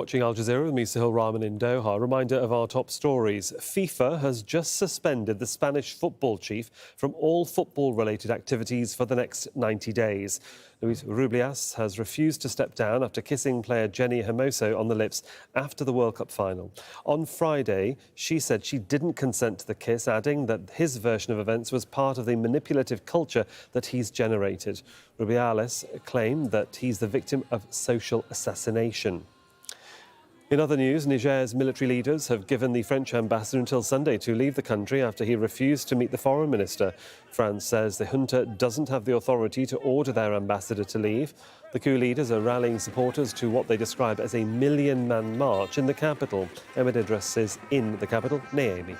Watching Al Jazeera with me, Sahil Rahman in Doha. A reminder of our top stories. FIFA has just suspended the Spanish football chief from all football-related activities for the next 90 days. Rubiales has refused to step down after kissing player Jenni Hermoso on the lips after the World Cup final. On Friday, she said she didn't consent to the kiss, adding that his version of events was part of the manipulative culture that he's generated. Rubiales claimed that he's the victim of social assassination. In other news, Niger's military leaders have given the French ambassador until Sunday to leave the country after he refused to meet the foreign minister. France says the junta doesn't have the authority to order their ambassador to leave. The coup leaders are rallying supporters to what they describe as a million-man march in the capital. Ahmed Idris is in the capital, Niamey.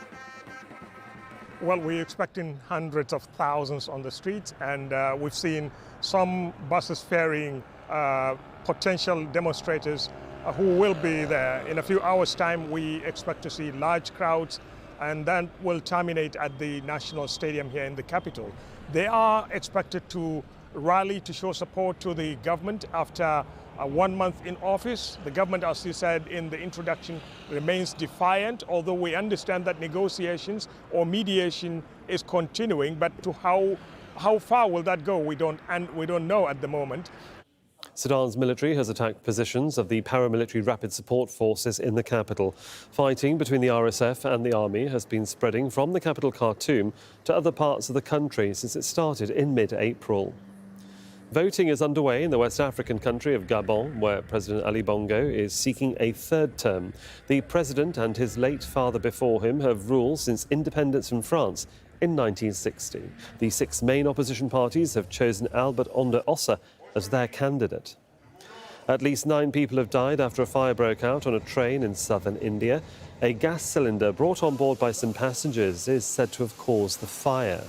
Well, we're expecting hundreds of thousands on the streets, and we've seen some buses ferrying potential demonstrators who will be there. In a few hours' time, we expect to see large crowds, and then will terminate at the National Stadium here in the capital. They are expected to rally to show support to the government after 1 month in office. The government, as you said in the introduction, remains defiant, although we understand that negotiations or mediation is continuing, but to how far will that go, we don't know at the moment. Sudan's military has attacked positions of the paramilitary rapid support forces in the capital. Fighting between the RSF and the army has been spreading from the capital Khartoum to other parts of the country since it started in mid-April. Voting is underway in the West African country of Gabon, where President Ali Bongo is seeking a third term. The president and his late father before him have ruled since independence from France in 1960. The 6 main opposition parties have chosen Albert Onda Ossa as their candidate. At least 9 people have died after a fire broke out on a train in southern India. A gas cylinder brought on board by some passengers is said to have caused the fire.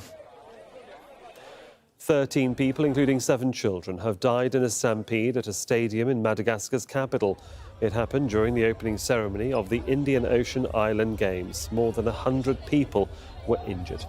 13 people, including 7 children, have died in a stampede at a stadium in Madagascar's capital. It happened during the opening ceremony of the Indian Ocean Island Games. More than 100 people were injured.